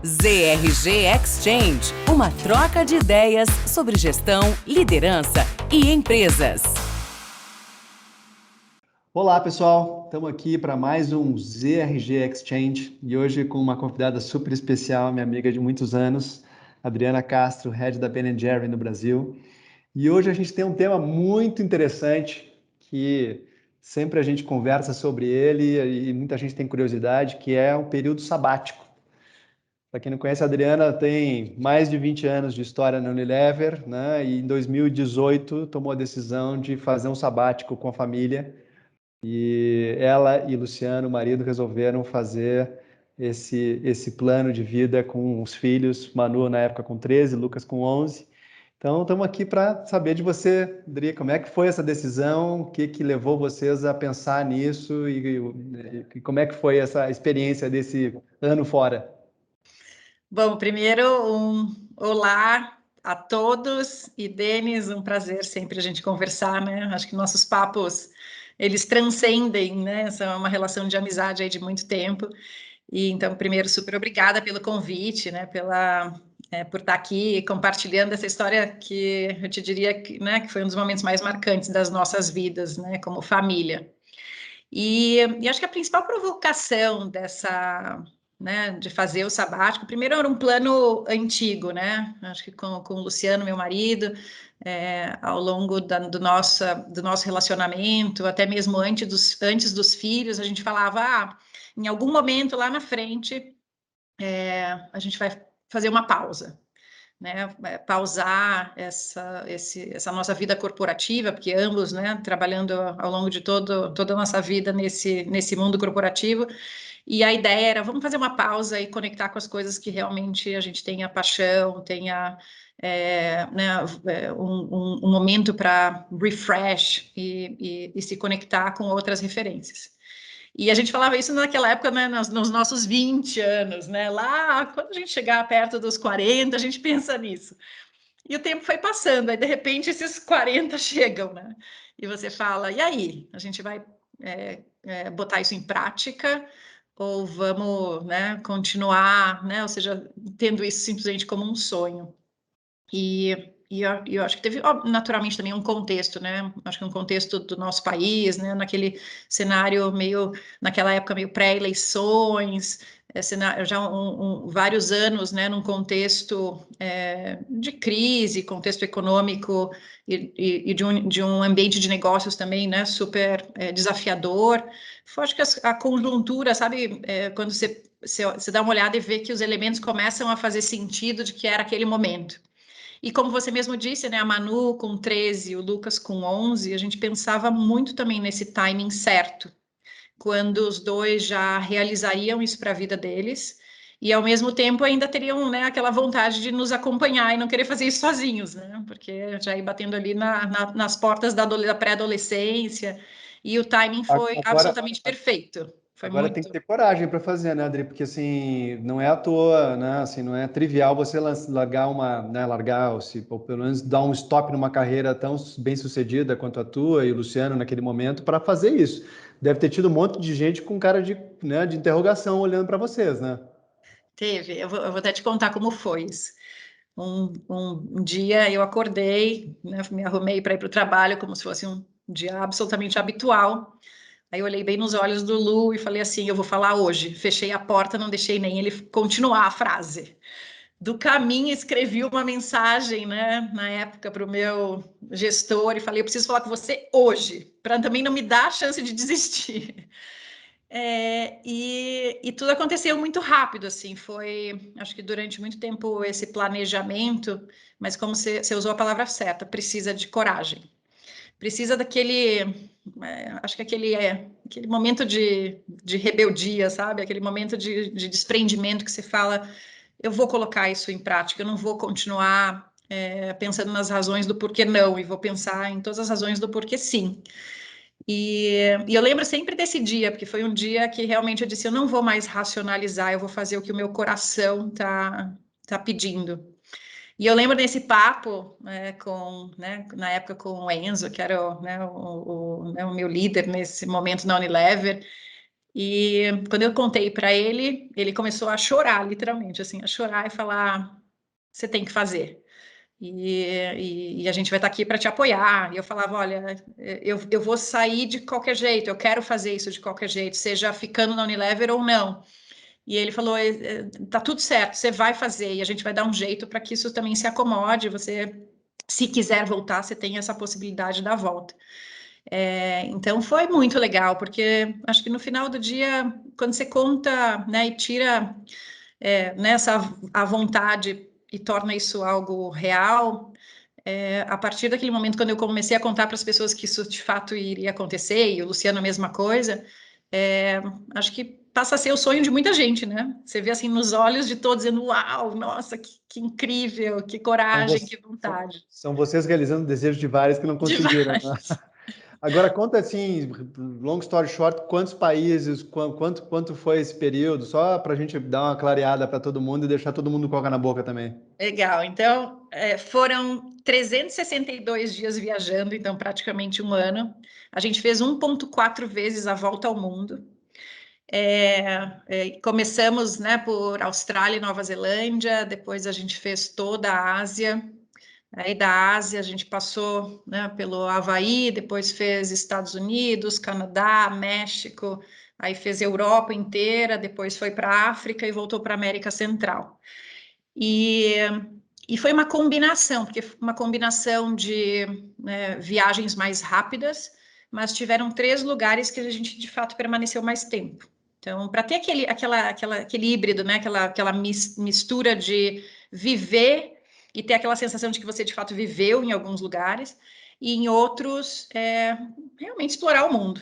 ZRG Exchange, uma troca de ideias sobre gestão, liderança e empresas. Olá, pessoal. Estamos aqui para mais um ZRG Exchange e hoje com uma convidada super especial, minha amiga de muitos anos, Adriana Castro, Head da Ben & Jerry no Brasil. E hoje a gente tem um tema muito interessante que sempre a gente conversa sobre ele e muita gente tem curiosidade, que é um período sabático. Para quem não conhece, a Adriana tem mais de 20 anos de história na Unilever, né? E em 2018 tomou a decisão de fazer um sabático com a família. E ela e Luciano, o marido, resolveram fazer esse plano de vida com os filhos, Manu na época com 13, Lucas com 11. Então, estamos aqui para saber de você, Adri, como é que foi essa decisão, o que levou vocês a pensar nisso e como é que foi essa experiência desse ano fora? Bom, primeiro, olá a todos e Denis, um prazer sempre a gente conversar, né? Acho que nossos papos, eles transcendem, né? Essa é uma relação de amizade aí de muito tempo. E então, primeiro, super obrigada pelo convite, né? Por estar aqui compartilhando essa história que eu te diria que, né, que foi um dos momentos mais marcantes das nossas vidas, né? Como família. E acho que a principal provocação dessa, né, de fazer o sabático, primeiro era um plano antigo, né? Acho que com o Luciano, meu marido, ao longo do nosso relacionamento, até mesmo antes dos filhos, a gente falava, em algum momento lá na frente, a gente vai fazer uma pausa, né, pausar essa nossa vida corporativa, porque ambos, né, trabalhando ao longo de toda a nossa vida nesse mundo corporativo, e a ideia era, vamos fazer uma pausa e conectar com as coisas que realmente a gente tenha paixão, tenha né, um momento para refresh e se conectar com outras referências. E a gente falava isso naquela época, né, nos nossos 20 anos, né? Lá, quando a gente chegar perto dos 40, a gente pensa nisso. E o tempo foi passando, aí de repente esses 40 chegam, né? E você fala, e aí? A gente vai botar isso em prática ou vamos, né, continuar, né? Ou seja, tendo isso simplesmente como um sonho. E eu acho que teve, naturalmente, também um contexto, né? Acho que um contexto do nosso país, né? Naquele cenário naquela época, meio pré-eleições, já vários anos, né? Num contexto de crise, contexto econômico e de um ambiente de negócios também, né? Super desafiador. Acho que a conjuntura, sabe? Quando você dá uma olhada e vê que os elementos começam a fazer sentido de que era aquele momento. E como você mesmo disse, né, a Manu com 13, o Lucas com 11, a gente pensava muito também nesse timing certo, quando os dois já realizariam isso para a vida deles e ao mesmo tempo ainda teriam, né, aquela vontade de nos acompanhar e não querer fazer isso sozinhos, né, porque já ir batendo ali nas portas da pré-adolescência e o timing foi absolutamente perfeito. Agora tem que ter coragem para fazer, né, Adri? Porque assim, não é à toa, né? Assim, não é trivial você largar ou pelo menos dar um stop numa carreira tão bem sucedida quanto a tua e o Luciano naquele momento para fazer isso. Deve ter tido um monte de gente com cara de, né, de interrogação olhando para vocês, né? Teve, eu vou até te contar como foi isso. Um dia eu acordei, né, me arrumei para ir para o trabalho como se fosse um dia absolutamente habitual. Aí eu olhei bem nos olhos do Lu e falei assim, eu vou falar hoje. Fechei a porta, não deixei nem ele continuar a frase. Do caminho, escrevi uma mensagem, né, na época, para o meu gestor e falei, eu preciso falar com você hoje, para também não me dar a chance de desistir. E tudo aconteceu muito rápido, assim, acho que durante muito tempo esse planejamento, mas como você usou a palavra certa, precisa de coragem. Precisa daquele, acho que aquele momento de rebeldia, sabe? Aquele momento de desprendimento que você fala, eu vou colocar isso em prática, eu não vou continuar pensando nas razões do porquê não, e vou pensar em todas as razões do porquê sim. E eu lembro sempre desse dia, porque foi um dia que realmente eu disse, eu não vou mais racionalizar, eu vou fazer o que o meu coração tá pedindo. E eu lembro desse papo na época com o Enzo, que era o meu líder nesse momento na Unilever, E quando eu contei para ele, ele começou a chorar, literalmente, assim, a chorar e falar: você tem que fazer. E a gente vai estar aqui para te apoiar. E eu falava: olha, eu vou sair de qualquer jeito, eu quero fazer isso de qualquer jeito, seja ficando na Unilever ou não. E ele falou: tá tudo certo, você vai fazer, e a gente vai dar um jeito para que isso também se acomode. Você, se quiser voltar, você tem essa possibilidade da volta. Então foi muito legal, porque acho que no final do dia, quando você conta, né, e tira nessa a vontade e torna isso algo real, a partir daquele momento, quando eu comecei a contar para as pessoas que isso de fato iria acontecer, e o Luciano a mesma coisa, acho que passa a ser o sonho de muita gente, né? Você vê assim nos olhos de todos, dizendo: uau, nossa, que incrível, que coragem, que vontade. São vocês realizando o desejo de vários que não conseguiram, né? Agora, conta assim, long story short, quantos países, quanto foi esse período, só para a gente dar uma clareada para todo mundo e deixar todo mundo com água na boca também. Legal, então foram 362 dias viajando, então praticamente um ano. A gente fez 1,4 vezes a volta ao mundo. Começamos, né, por Austrália e Nova Zelândia, depois a gente fez toda a Ásia. Aí da Ásia a gente passou, né, pelo Havaí, depois fez Estados Unidos, Canadá, México, aí fez Europa inteira, depois foi para a África e voltou para a América Central. E foi uma combinação, porque foi uma combinação de, né, viagens mais rápidas, mas tiveram 3 lugares que a gente de fato permaneceu mais tempo. Então, para ter aquele híbrido, né, aquela mistura de viver e ter aquela sensação de que você de fato viveu em alguns lugares, e em outros, realmente explorar o mundo.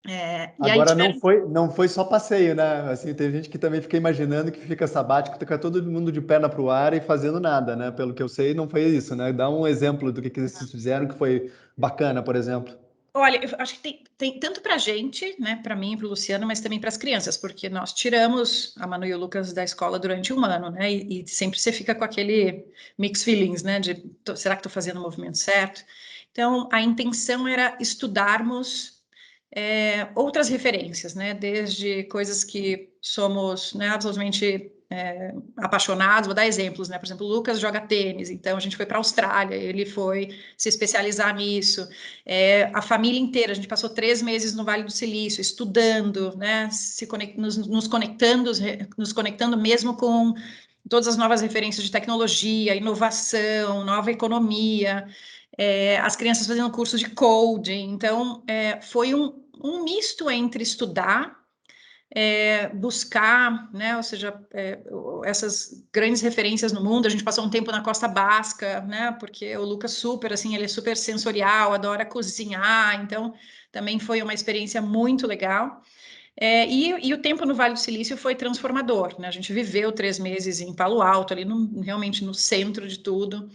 E aí Agora tiveram. não foi só passeio, né? Assim, tem gente que também fica imaginando que fica sabático, fica todo mundo de perna pro ar e fazendo nada, né? Pelo que eu sei, não foi isso, né? Dá um exemplo do que vocês fizeram que foi bacana, por exemplo. Olha, eu acho que tem tanto para a gente, né, para mim e para o Luciano, mas também para as crianças, porque nós tiramos a Manu e o Lucas da escola durante um ano, né, e sempre você fica com aquele mixed feelings, né, de será que estou fazendo o movimento certo? Então, a intenção era estudarmos outras referências, né, desde coisas que somos, né, absolutamente apaixonados. Vou dar exemplos, né? Por exemplo, o Lucas joga tênis, então a gente foi para a Austrália, ele foi se especializar nisso. A família inteira, a gente passou 3 meses no Vale do Silício, estudando, né? Nos conectando mesmo com todas as novas referências de tecnologia, inovação, nova economia, as crianças fazendo curso de coding. Então, foi um misto entre estudar, buscar, né, ou seja, essas grandes referências no mundo. A gente passou um tempo na Costa Basca, né, porque o Lucas assim, ele é super sensorial, adora cozinhar, então também foi uma experiência muito legal. E o tempo no Vale do Silício foi transformador, né? A gente viveu 3 meses em Palo Alto, ali realmente no centro de tudo.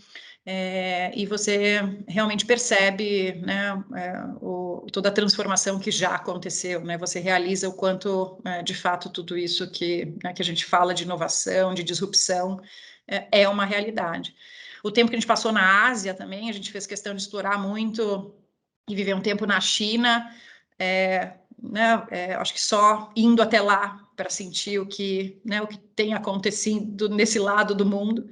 E você realmente percebe, né, toda a transformação que já aconteceu, né? Você realiza o quanto, de fato, tudo isso né, que a gente fala de inovação, de disrupção, é uma realidade. O tempo que a gente passou na Ásia também, a gente fez questão de explorar muito e viver um tempo na China, né, acho que só indo até lá para sentir né, o que tem acontecido nesse lado do mundo.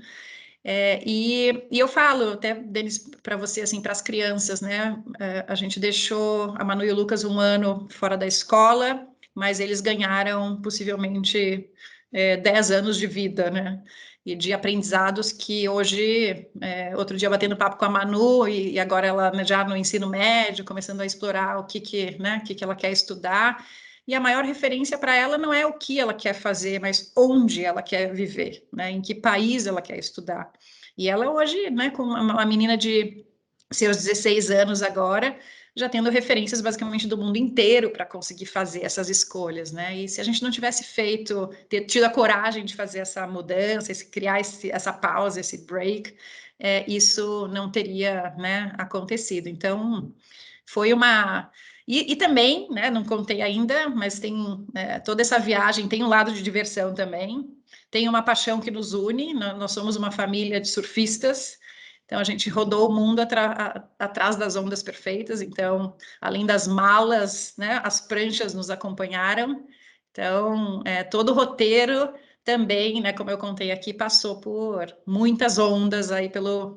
E eu falo até, Denis, para você, assim, para as crianças, né? A gente deixou a Manu e o Lucas um ano fora da escola, mas eles ganharam possivelmente 10 anos de vida, né? E de aprendizados que hoje, outro dia batendo papo com a Manu, e agora ela, né, já no ensino médio, começando a explorar né, o que ela quer estudar. E a maior referência para ela não é o que ela quer fazer, mas onde ela quer viver, né? Em que país ela quer estudar. E ela hoje, né, com uma menina de seus 16 anos agora, já tendo referências basicamente do mundo inteiro para conseguir fazer essas escolhas, né? E se a gente não tivesse ter tido a coragem de fazer essa mudança, criar essa pausa, esse break, isso não teria, né, acontecido. Então, foi uma. E também, né, não contei ainda, mas tem toda essa viagem, tem um lado de diversão também, tem uma paixão que nos une, nós somos uma família de surfistas, Então, a gente rodou o mundo atrás das ondas perfeitas. Então, além das malas, né, as pranchas nos acompanharam. Então, todo o roteiro também, né, como eu contei aqui, passou por muitas ondas aí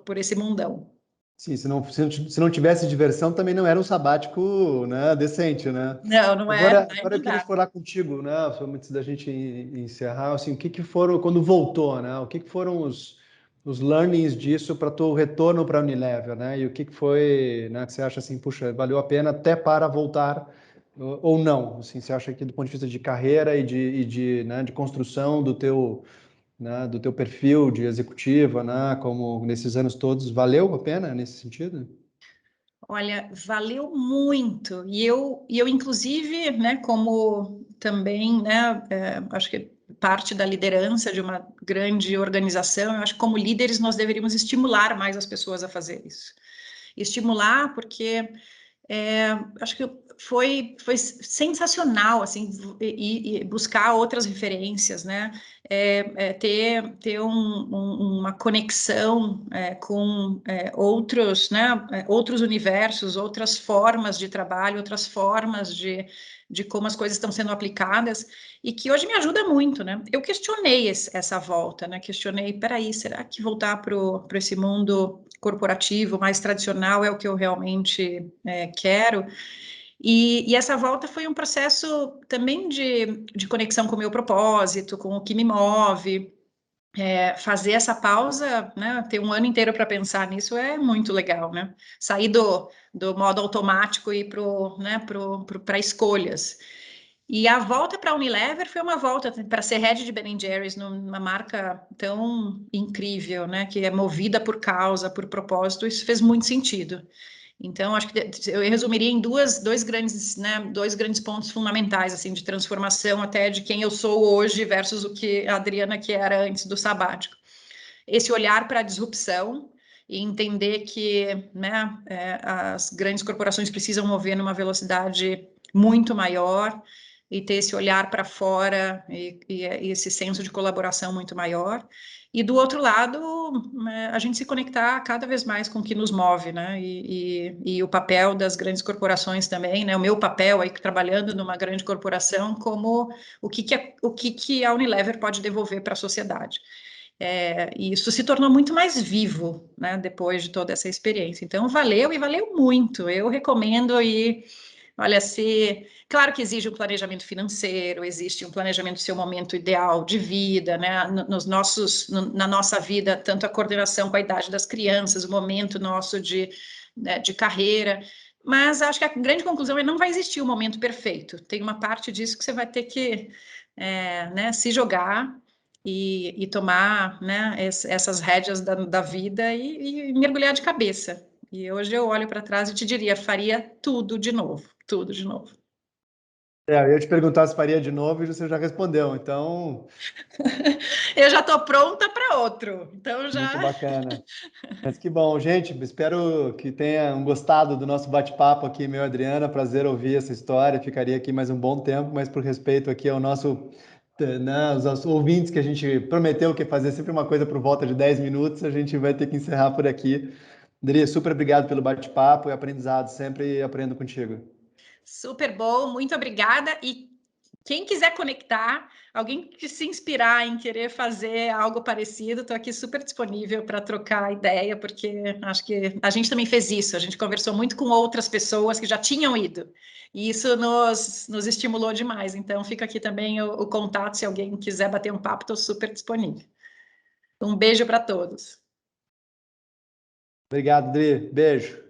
por esse mundão. Sim, se não tivesse diversão, também não era um sabático, né, decente, né? Não, não é, Agora eu não queria dá. falar contigo, né, antes da gente encerrar, assim, o que que foram, quando voltou, né, o que que foram os learnings disso para o retorno para a Unilever, né, e o que que foi, né, que você acha assim, puxa, valeu a pena até para voltar, ou não, assim, você acha que do ponto de vista de carreira né, de construção do teu, né, do teu perfil de executiva, né, como nesses anos todos, valeu a pena nesse sentido? Olha, valeu muito. E eu inclusive, né, como também, né, acho que parte da liderança de uma grande organização, eu acho que como líderes nós deveríamos estimular mais as pessoas a fazer isso. Estimular porque acho que foi sensacional, assim, e buscar outras referências, né? Ter uma conexão com outros, né? Outros universos, outras formas de trabalho, outras formas de como as coisas estão sendo aplicadas, e que hoje me ajuda muito, né? Eu questionei essa volta, né? Questionei, peraí, será que voltar para esse mundo corporativo mais tradicional é o que eu realmente quero? E essa volta foi um processo também de conexão com o meu propósito, com o que me move. Fazer essa pausa, né, ter um ano inteiro para pensar nisso é muito legal, né? Sair do modo automático e para escolhas. E a volta para a Unilever foi uma volta para ser head de Ben & Jerry's, numa marca tão incrível, né, que é movida por causa, por propósito. Isso fez muito sentido. Então, acho que eu resumiria em dois grandes pontos fundamentais, assim, de transformação até de quem eu sou hoje versus o que a Adriana que era antes do sabático. Esse olhar para a disrupção e entender que, né, as grandes corporações precisam mover numa velocidade muito maior e ter esse olhar para fora e esse senso de colaboração muito maior. E do outro lado, a gente se conectar cada vez mais com o que nos move, né? E o papel das grandes corporações também, né? O meu papel aí trabalhando numa grande corporação, como o que a Unilever pode devolver para a sociedade. E isso se tornou muito mais vivo, né? Depois de toda essa experiência. Então, valeu e valeu muito. Eu recomendo e olha, claro que exige um planejamento financeiro, existe um planejamento do seu momento ideal de vida, né? Na nossa vida, tanto a coordenação com a idade das crianças, o momento nosso de carreira. Mas acho que a grande conclusão é que não vai existir o momento perfeito. Tem uma parte disso que você vai ter que né, se jogar e tomar, né, essas rédeas da vida e mergulhar de cabeça. E hoje eu olho para trás e te diria, faria tudo de novo, tudo de novo. Eu ia te perguntar se faria de novo e você já respondeu, então, Eu já estou pronta para outro, então muito já. bacana. Mas que bom, gente. Espero que tenham gostado do nosso bate-papo aqui, meu e Adriana. Prazer ouvir essa história. Ficaria aqui mais um bom tempo, mas por respeito aqui ao nosso, né, os nossos ouvintes, que a gente prometeu que ia fazer sempre uma coisa por volta de 10 minutos, a gente vai ter que encerrar por aqui. Adri, super obrigado pelo bate-papo e aprendizado. Sempre aprendo contigo. Super bom, muito obrigada. E quem quiser conectar, alguém que se inspirar em querer fazer algo parecido, estou aqui super disponível para trocar ideia, porque acho que a gente também fez isso, a gente conversou muito com outras pessoas que já tinham ido, e isso nos estimulou demais. Então, fica aqui também o contato, se alguém quiser bater um papo, estou super disponível. Um beijo para todos. Obrigado, Adri. Beijo.